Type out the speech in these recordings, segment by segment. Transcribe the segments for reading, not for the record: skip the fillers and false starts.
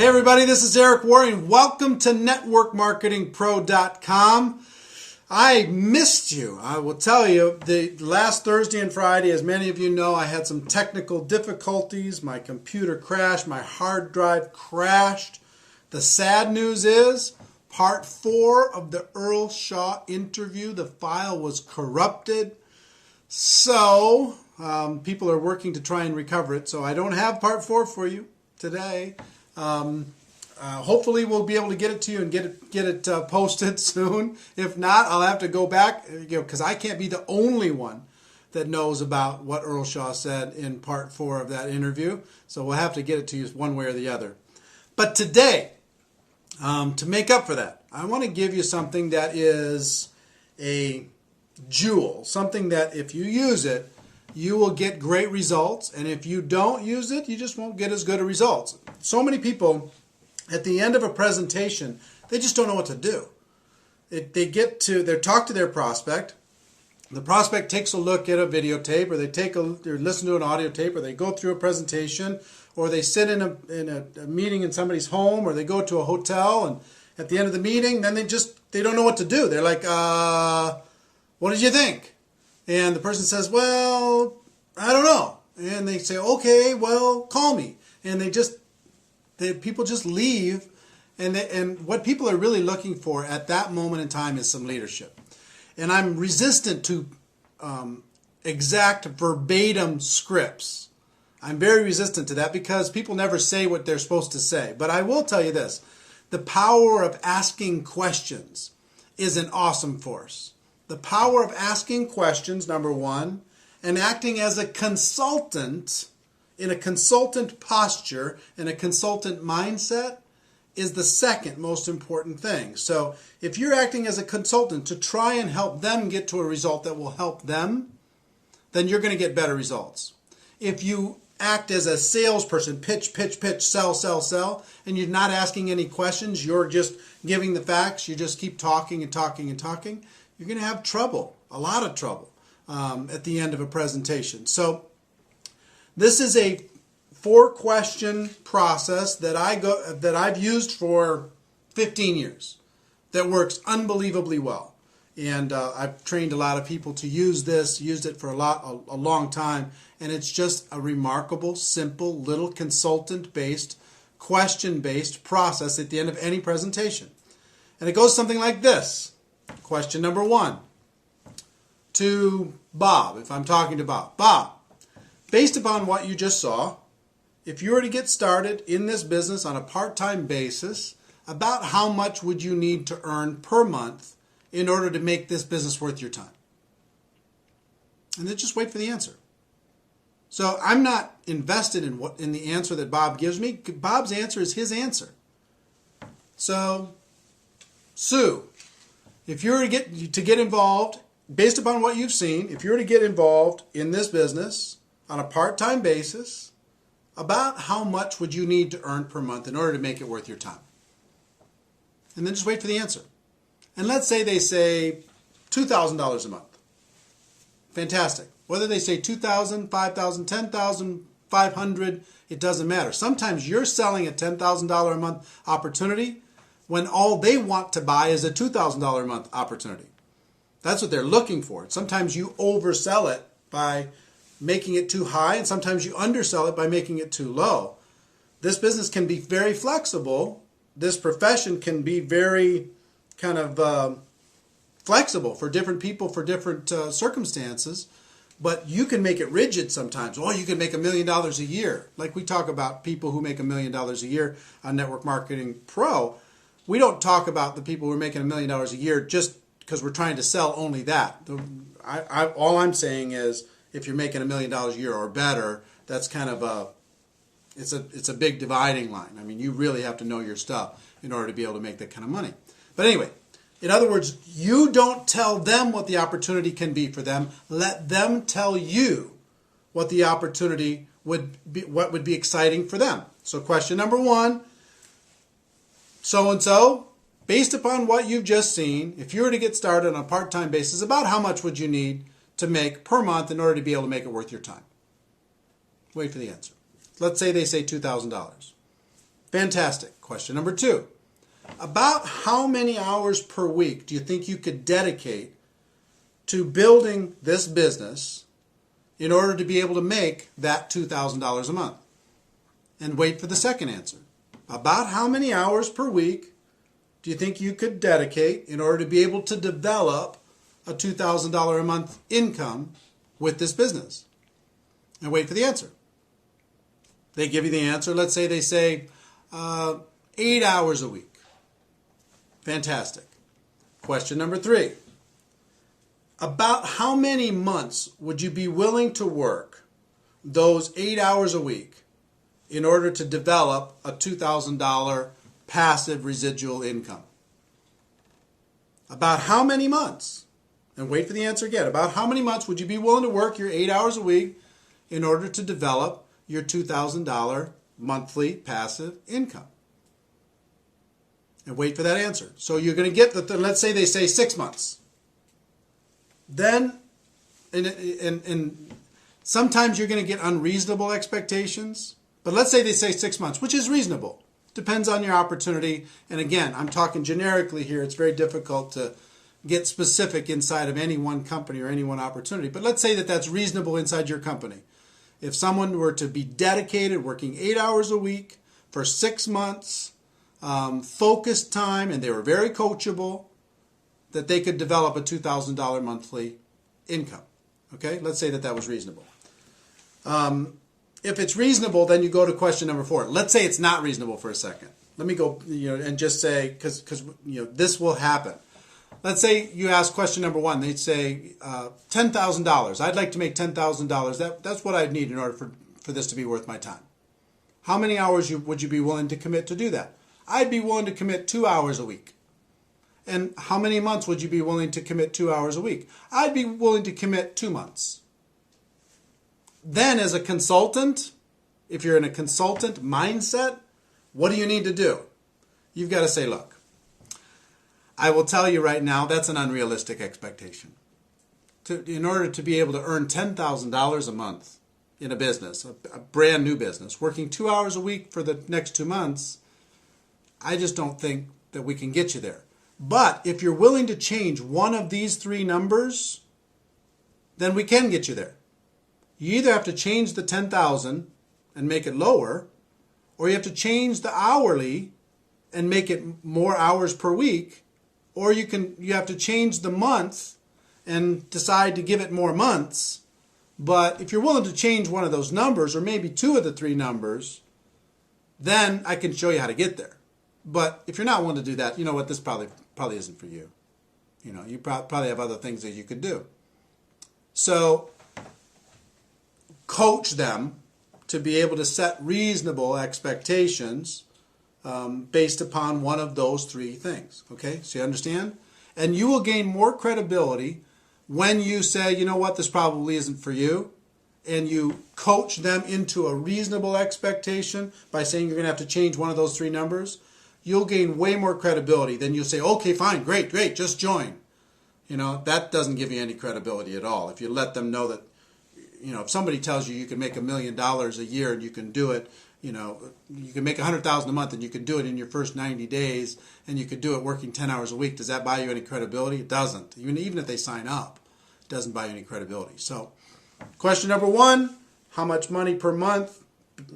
Hey everybody, this is Erric Worre and welcome to networkmarketingpro.com. I missed you. I will tell you, the last Thursday and Friday, as many of you know, I had some technical difficulties. My computer crashed, my hard drive crashed. The sad news is, part 4 of the Earl Shaw interview, the file was corrupted. So, people are working to try and recover it. So I don't have part 4 for you today. Hopefully we'll be able to get it to you and get it posted soon. If not, I'll have to go back, because I can't be the only one that knows about what Earl Shaw said in part 4 of that interview. So we'll have to get it to you one way or the other. But today, to make up for that, I want to give you something that is a jewel, something that if you use it, you will get great results, and if you don't use it, you just won't get as good a results. So many people, at the end of a presentation, they just don't know what to do. They talk to their prospect. The prospect takes a look at a videotape, or they listen to an audio tape, or they go through a presentation, or they sit in a meeting in somebody's home, or they go to a hotel, and at the end of the meeting, then they don't know what to do. They're like, what did you think? And the person says, well, I don't know. And they say, okay, well, call me. And people just leave. And what people are really looking for at that moment in time is some leadership. And I'm resistant to exact verbatim scripts. I'm very resistant to that because people never say what they're supposed to say. But I will tell you this. The power of asking questions is an awesome force. The power of asking questions, number one, and acting as a consultant in a consultant posture, in a consultant mindset, is the second most important thing. So if you're acting as a consultant to try and help them get to a result that will help them, then you're going to get better results. If you act as a salesperson, pitch, sell, and you're not asking any questions, you're just giving the facts, you just keep talking, you're going to have trouble, a lot of trouble, at the end of a presentation. So this is a 4-question process that I've used for 15 years that works unbelievably well. And I've trained a lot of people to use this, used it for a long time, and it's just a remarkable, simple, little consultant-based, question-based process at the end of any presentation. And it goes something like this. Question number 1 to Bob, if I'm talking to Bob. Bob, based upon what you just saw, if you were to get started in this business on a part-time basis, about how much would you need to earn per month in order to make this business worth your time? And then just wait for the answer. So I'm not invested in the answer that Bob gives me. Bob's answer is his answer. So, Sue, if you were to get involved, based upon what you've seen, if you were to get involved in this business on a part-time basis, about how much would you need to earn per month in order to make it worth your time? And then just wait for the answer. And let's say they say $2,000 a month. Fantastic. Whether they say $2,000, $5,000, $10,000, $500, it doesn't matter. Sometimes you're selling a $10,000 a month opportunity when all they want to buy is a $2,000 a month opportunity. That's what they're looking for. Sometimes you oversell it by making it too high, and sometimes you undersell it by making it too low. This business can be very flexible. This profession can be very kind of flexible for different people, for different circumstances, but you can make it rigid sometimes. Oh, you can make $1 million a year. Like we talk about people who make $1 million a year on Network Marketing Pro. We don't talk about the people who are making $1 million a year just because we're trying to sell only that. All I'm saying is if you're making $1 million a year or better, that's kind of it's a big dividing line. I mean, you really have to know your stuff in order to be able to make that kind of money. But anyway, in other words, you don't tell them what the opportunity can be for them. Let them tell you what the opportunity would be, what would be exciting for them. So question number 1, so-and-so, based upon what you've just seen, if you were to get started on a part-time basis, about how much would you need to make per month in order to be able to make it worth your time? Wait for the answer. Let's say they say $2,000. Fantastic. Question number 2. About how many hours per week do you think you could dedicate to building this business in order to be able to make that $2,000 a month? And wait for the second answer. About how many hours per week do you think you could dedicate in order to be able to develop a $2,000 a month income with this business? And wait for the answer. They give you the answer. Let's say they say 8 hours a week. Fantastic. Question number 3. About how many months would you be willing to work those 8 hours a week in order to develop a $2,000 passive residual income? About how many months? And wait for the answer again. About how many months would you be willing to work your 8 hours a week in order to develop your $2,000 monthly passive income? And wait for that answer. So you're going to get let's say they say 6 months. Then, and sometimes you're going to get unreasonable expectations. But let's say they say 6 months, which is reasonable. Depends on your opportunity. And again, I'm talking generically here. It's very difficult to get specific inside of any one company or any one opportunity. But let's say that that's reasonable inside your company. If someone were to be dedicated, working 8 hours a week for 6 months, focused time, and they were very coachable, that they could develop a $2,000 monthly income. Okay, let's say that that was reasonable. If it's reasonable, then you go to question number 4. Let's say it's not reasonable for a second. Let me go, and just say, because this will happen. Let's say you ask question number 1. They'd say $10,000. I'd like to make $10,000. That's what I'd need in order for this to be worth my time. How many hours would you be willing to commit to do that? I'd be willing to commit 2 hours a week. And how many months would you be willing to commit 2 hours a week? I'd be willing to commit 2 months. Then as a consultant, if you're in a consultant mindset, what do you need to do? You've got to say, look, I will tell you right now, that's an unrealistic expectation. In order to be able to earn $10,000 a month in a business, a brand new business, working 2 hours a week for the next 2 months, I just don't think that we can get you there. But if you're willing to change one of these 3 numbers, then we can get you there. You either have to change the 10,000 and make it lower, or you have to change the hourly and make it more hours per week, or you have to change the month and decide to give it more months. But if you're willing to change one of those numbers, or maybe 2 of the 3 numbers, then I can show you how to get there. But if you're not willing to do that, you know what, this probably isn't for you. You probably have other things that you could do. So coach them to be able to set reasonable expectations based upon one of those 3 things. Okay, so you understand? And you will gain more credibility when you say, you know what, this probably isn't for you, and you coach them into a reasonable expectation by saying you're going to have to change one of those 3 numbers. You'll gain way more credibility than you'll say, okay, fine, great, just join. That doesn't give you any credibility at all. If you let them know that, if somebody tells you can make $1 million a year and you can do it, you can make $100,000 a month and you can do it in your first 90 days and you could do it working 10 hours a week, does that buy you any credibility? It doesn't. Even if they sign up, it doesn't buy you any credibility. So question number 1, how much money per month,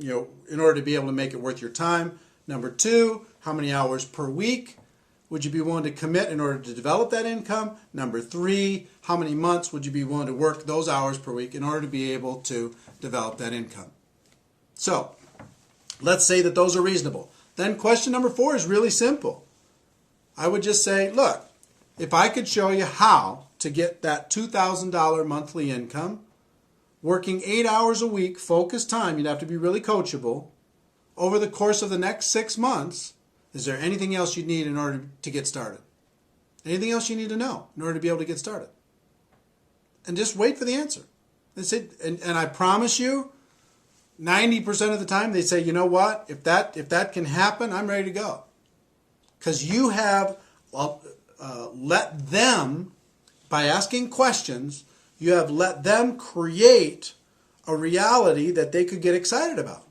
in order to be able to make it worth your time? Number 2, how many hours per week would you be willing to commit in order to develop that income? Number 3, how many months would you be willing to work those hours per week in order to be able to develop that income? So let's say that those are reasonable. Then question number 4 is really simple. I would just say, look, if I could show you how to get that $2,000 monthly income, working 8 hours a week, focused time, you'd have to be really coachable, over the course of the next 6 months, is there anything else you need in order to get started? Anything else you need to know in order to be able to get started? And just wait for the answer. And I promise you, 90% of the time they say, you know what, if that can happen, I'm ready to go. Because you have let them, by asking questions, you have let them create a reality that they could get excited about.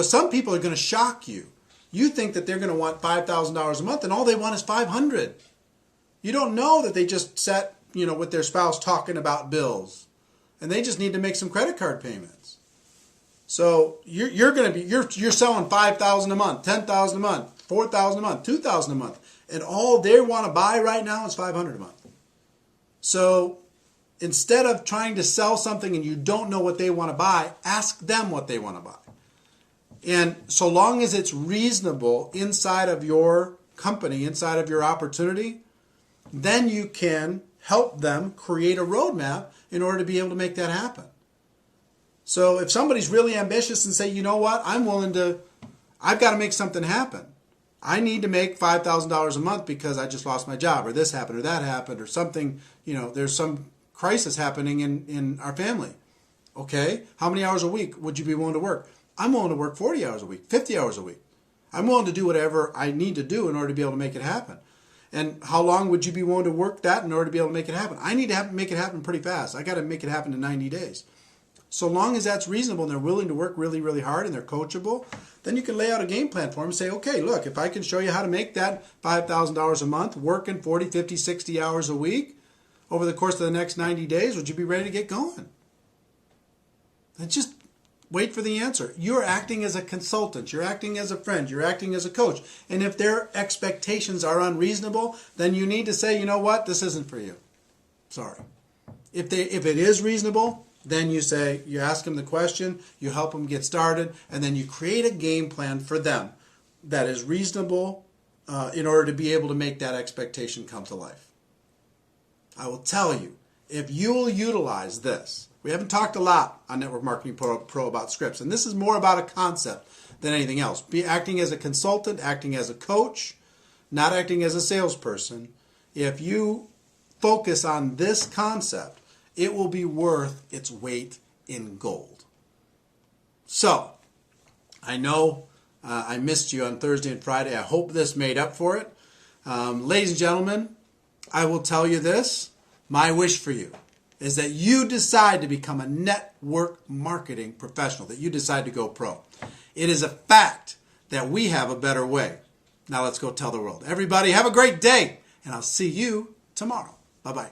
Some people are going to shock you. You think that they're going to want $5,000 a month, and all they want is $500. You don't know that they just sat, with their spouse talking about bills, and they just need to make some credit card payments. So you're selling $5,000 a month, $10,000 a month, $4,000 a month, $2,000 a month, and all they want to buy right now is $500 a month. So instead of trying to sell something and you don't know what they want to buy, ask them what they want to buy. And so long as it's reasonable inside of your company, inside of your opportunity, then you can help them create a roadmap in order to be able to make that happen. So if somebody's really ambitious and say, you know what, I've got to make something happen. I need to make $5,000 a month because I just lost my job, or this happened, or that happened, or something, there's some crisis happening in our family. Okay, how many hours a week would you be willing to work? I'm willing to work 40 hours a week, 50 hours a week. I'm willing to do whatever I need to do in order to be able to make it happen. And how long would you be willing to work that in order to be able to make it happen? I need to make it happen pretty fast. I got to make it happen in 90 days. So long as that's reasonable and they're willing to work really, really hard and they're coachable, then you can lay out a game plan for them and say, okay, look, if I can show you how to make that $5,000 a month, working 40, 50, 60 hours a week over the course of the next 90 days, would you be ready to get going? And just wait for the answer. You're acting as a consultant. You're acting as a friend. You're acting as a coach. And if their expectations are unreasonable, then you need to say, you know what, this isn't for you. Sorry. If it is reasonable, then you ask them the question, you help them get started, and then you create a game plan for them that is reasonable in order to be able to make that expectation come to life. I will tell you, if you will utilize this, we haven't talked a lot on Network Marketing Pro about scripts, and this is more about a concept than anything else. Be acting as a consultant, acting as a coach, not acting as a salesperson. If you focus on this concept, it will be worth its weight in gold. So, I know I missed you on Thursday and Friday. I hope this made up for it. Ladies and gentlemen, I will tell you this. My wish for you is that you decide to become a network marketing professional, that you decide to go pro. It is a fact that we have a better way. Now let's go tell the world. Everybody, have a great day, and I'll see you tomorrow. Bye-bye.